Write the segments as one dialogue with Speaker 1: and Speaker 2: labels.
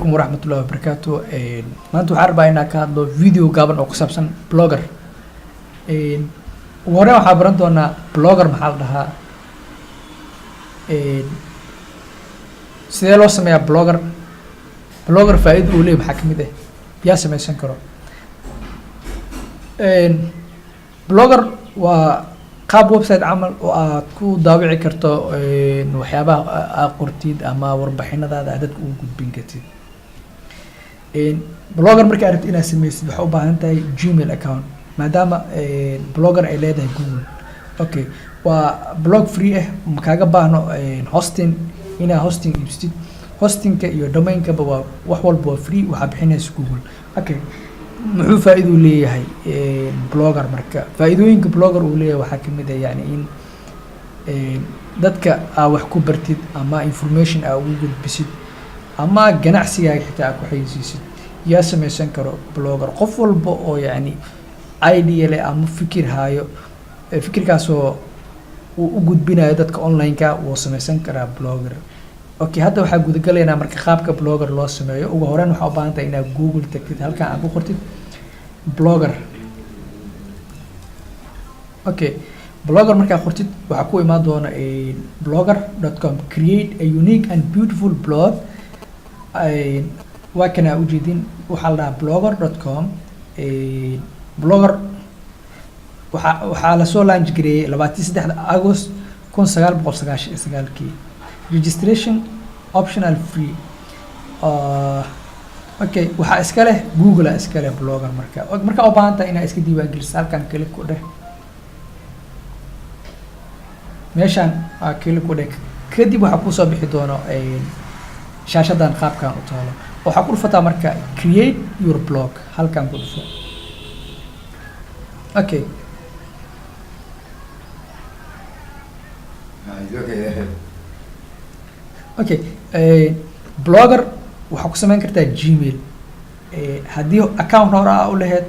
Speaker 1: عليكم ورحمة الله وبركاته. ما أنتوا عارف أنا كهذا فيديو قبل أو كسبسن بلوجر. وراء حبرنا أنا بلوجر محلها. سيدا لو سميها بلوجر. بلوجر فائد أولي بحكم ده. يا سمي سنكرو. بلوجر وقاب ويب سايت عمل وكو داوعي كرتو وحيابها قرتيد أما وربحينا هذا عدد وجود بينكتي. بلوجر مركي عرفت إنها سميس بحبها أنت جيميل أكاونت ما دام بلوجر إلى ده جوجل. أوكي وبلوج فري مكاجا بانو هوستين هنا هوستين يبستي هوستين كيو دومين كبوا وحول بوا فري وحبحينا جوجل. أوكي محو فائدة ليه هاي بلوجر مركا فائدوين كبلوجر وليه وحكم ده يعني إن dadka wax ku bartid ama information ugu gudbisid ama ganacsiga xitaa ku xayisiisid yaa sameeysan karo blogger qof walba oo yani idea leh ama fikir hayo fikirkaas oo u gudbinayo dadka online ka oo sameeysan kara blogger. Okay hadda waxa guud galeena marka qaabka blogger loo sameeyo ugu horeen waxa u baahan tahay inaad Google tagtid halka aad ku qortid blogger. Okay blogger marka qortid waxa ku imaan doona blogger.com create a unique and beautiful blog. waa kana u jeedin waxa la blogger.com blogger waxa la soo launch gareeyay 23 August 1999 registration optional free. Okay waxa iska leh Google iska leh blogger marka u baahan tahay inaad iska diiwaan geliso halkan kale ku dheh meeshan kale ku dheh kadib waxa ku soo bixi doona shaashadan qaabkan u taalo waxa ku dhufataa marka create your blog halkan ku dhufo. Okay okay blogger waxa ku sameyn kartaa Gmail hadii account hore ah u lahayd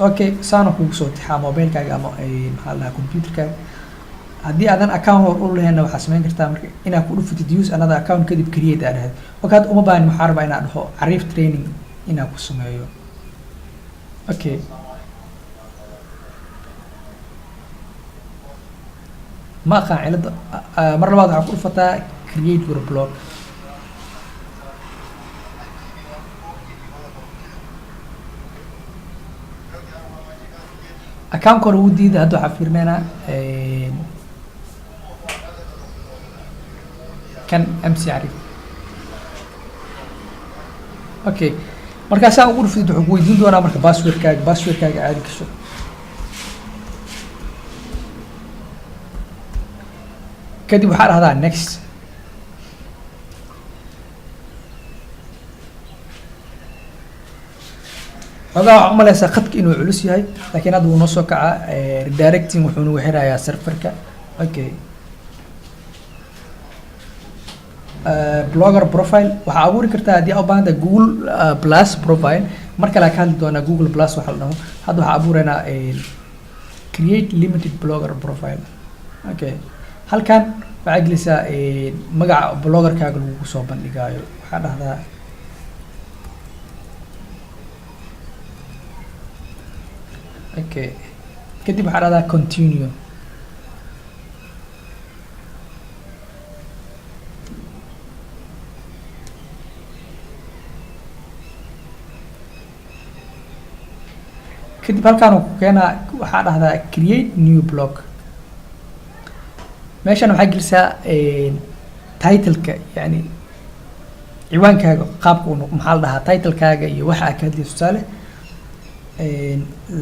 Speaker 1: okay saana ku soo tixaa mobilkaaga ama maxaa la computerkaaga haddii aadan account hore u lahayn waxa sameyn kartaa marka inaad ku dhufatid use another account kadib create aad ahayd waqad uma baahan maxaa rabaa inaad dhaho Arif training inaad ku sameeyo. Okay ما قاعد مرة بعض عقول فتاة create your blog. أكام كرودي ده هدو حفيرنا كان أمسي عارف. أوكي مركز أقول في ده حقوق دين دونا مركز باسورد كاج عادي كشو. كدي بحال هذا next هذا عمله سقطك إنه علوس هاي لكن هذا ونصه كع redirecting وحنو وحرا يا سيرفر. أوكي blogger profile وحاول كرتا دي أو بعد جوجل بلس profile مركز لكان دونا جوجل بلس وحلناه هذا حابورنا create limited blogger profile. أوكي halkan waxa gelisaa magaca blogger-kaaga lagu soo bandhigayo waxa dhahdaa okay kadib waxa dhahdaa continue kadib halkan uu keenaa waxa dhahdaa create new blog. ماشان waxaa gelisaa title-ka yani ciwaankaaga qaabka uu maxaa la dhahaa title-kaaga iyo waxa aad ka hadlayso tusaale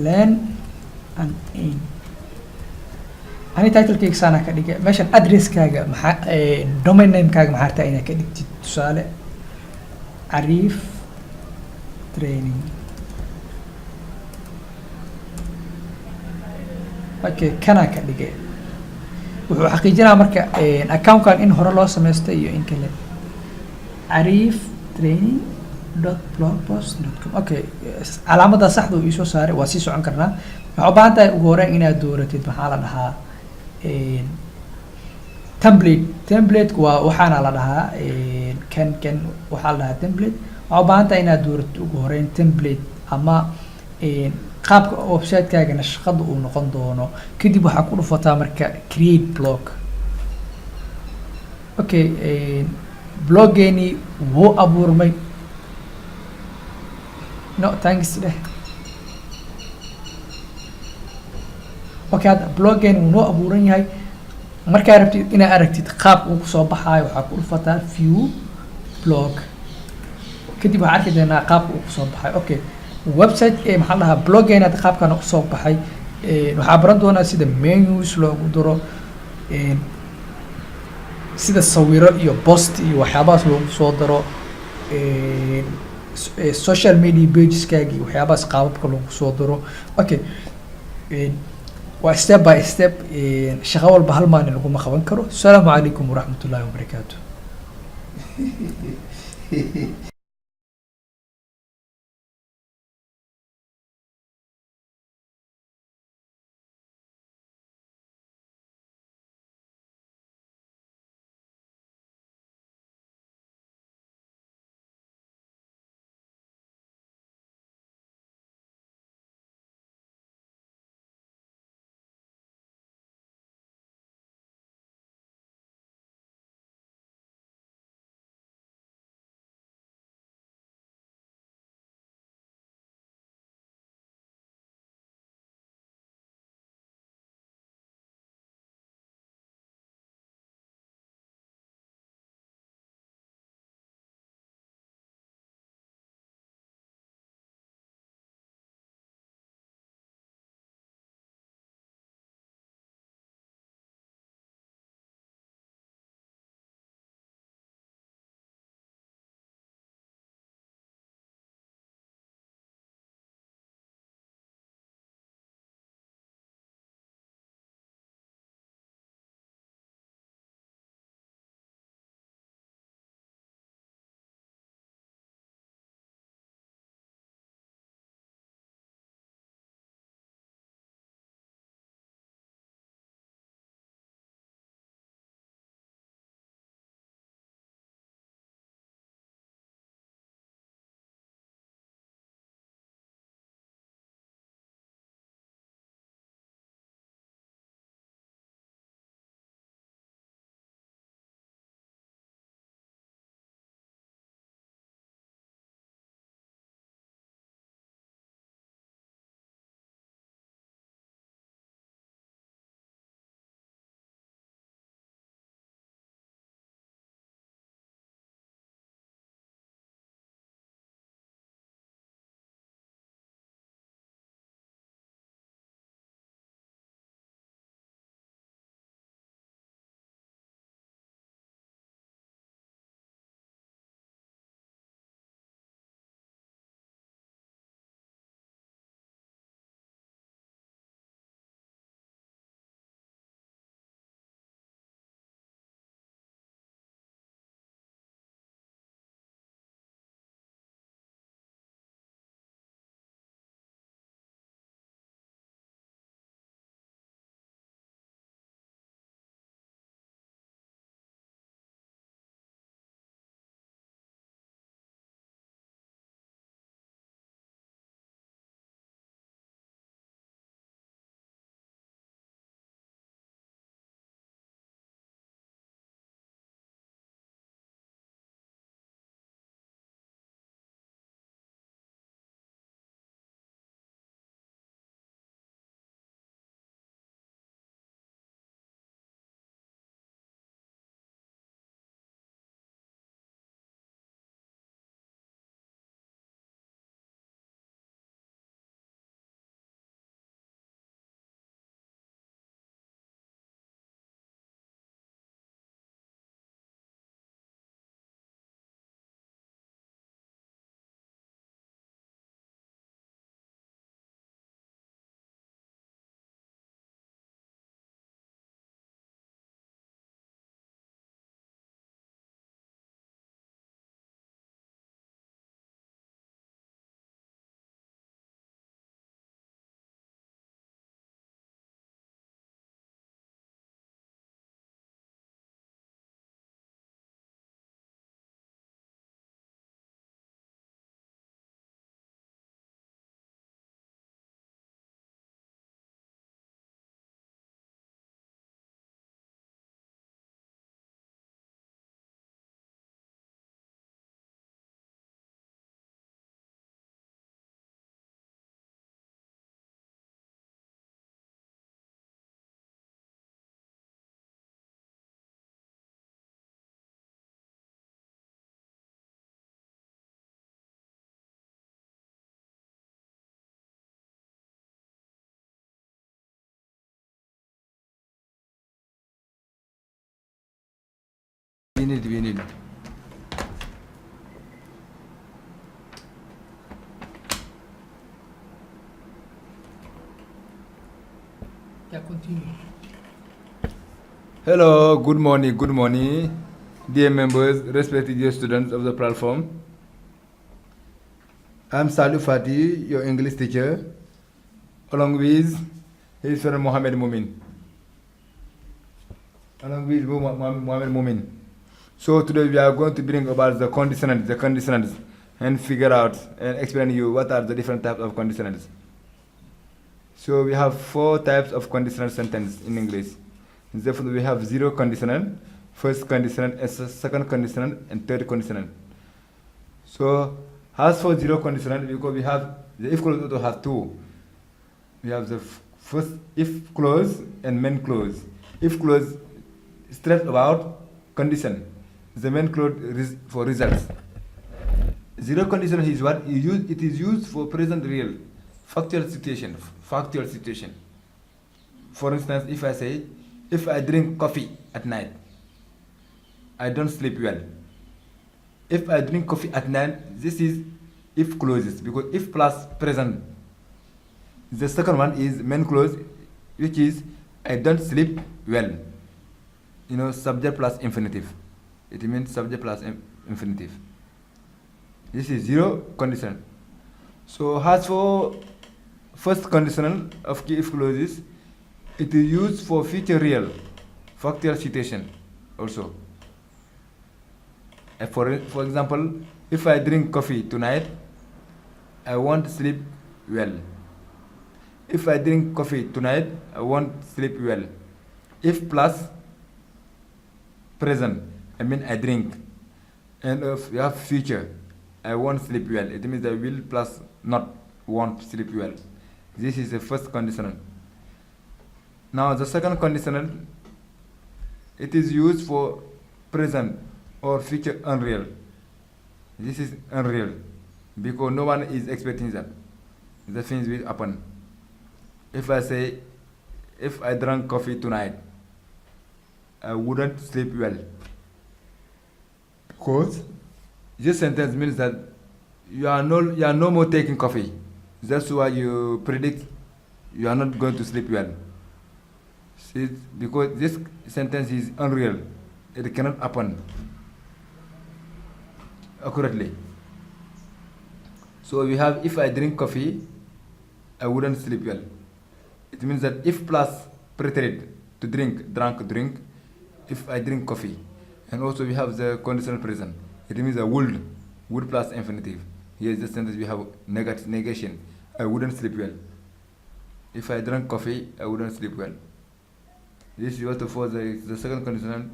Speaker 1: learn and aim ani title-kayga saana ka dhigay meeshan address-kaaga maxaa domain name-kaaga maxaa rabtaa inaad ka dhigtid tusaale Arif training. Okay kana ka dhigay wuxuu xaqiijinaa marka account-kan in hore loo sameystay iyo in kale ariftraining.blogpost.com. okay calaamada saxda uu soo saaray waa si socon karnaa waxa u baahan tahay ugu horreyn inaad dooratid maxaa la dhahaa template waa waxaana la dhahaa kan waxaa la dhahaa template waxaa u baahan tahay inaad doorato ugu horeyn template ama qaabka website-kaagana shaqada uu noqon doono. kadib waxaa ku dhufataa marka create blog. okay, bloggeeni wuu abuurmay. no thanks dheh. okay, hadda bloggeeni wuu noo abuuran yahay. markaa rabtid inaad aragtid qaab uu kusoo baxaayo waxaa ku dhufataa view blog. kadib waxaa arki doonaa qaabka uu kusoo baxay. okay, website maxaa la dhahaa bloggeeni hadda qaabkana kusoo baxay. waxaa baran doonaa sida menus loogu diro, sida sawiro iyo post iyo waxyaabahaas loogu soo daro, social media pageskaagi waxyaabahaas qaababka loogu soo diro. okay, waa step by step. shaqo walba hal maalin laguma qaban karo. asalaamu calaykum waraxmatullaahi wabarakaatu.
Speaker 2: We need.
Speaker 1: Yeah, continue.
Speaker 2: Hello, good morning, dear members, respected dear students of the platform. I'm Salou Fati, your English teacher, along with his friend Mohamed Mumin. So today we are going to bring about the conditionals, and figure out and explain you what are the different types of conditionals. So we have 4 types of conditional sentence in English. Therefore, we have zero conditional, first conditional, second conditional, and third conditional. So as for zero conditional, because we have the if clause also have 2. We have the first if clause and main clause. If clause stress about condition. The main clause for results. Zero conditional is what it is used for present real factual situation. For instance, if I say, if I drink coffee at night, I don't sleep well. If I drink coffee at night, this is if clauses, because if plus present. The second one is main clause, which is I don't sleep well. Subject plus infinitive. It means subject plus infinitive. This is zero condition. So as for first conditional of key if clauses, it is used for future real factual situation also. For example, if I drink coffee tonight, I won't sleep well. If I drink coffee tonight, I won't sleep well. If plus present, I mean I drink. And if you have future, I won't sleep well. It means I will plus not won't sleep well. This is the first conditional. Now the second conditional, it is used for present or future unreal. This is unreal because no one is expecting that. The things will happen. If I say, if I drank coffee tonight, I wouldn't sleep well. Because this sentence means that you are no more taking coffee. That's why you predict you are not going to sleep well. See, because this sentence is unreal. It cannot happen accurately. So we have, if I drink coffee, I wouldn't sleep well. It means that if plus preterite to drink, if I drink coffee. And also we have the conditional present. It means a would plus infinitive. Here is the sentence we have negation. I wouldn't sleep well. If I drank coffee, I wouldn't sleep well. This is also for the second conditional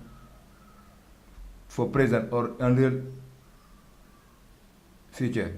Speaker 2: for present or unreal future.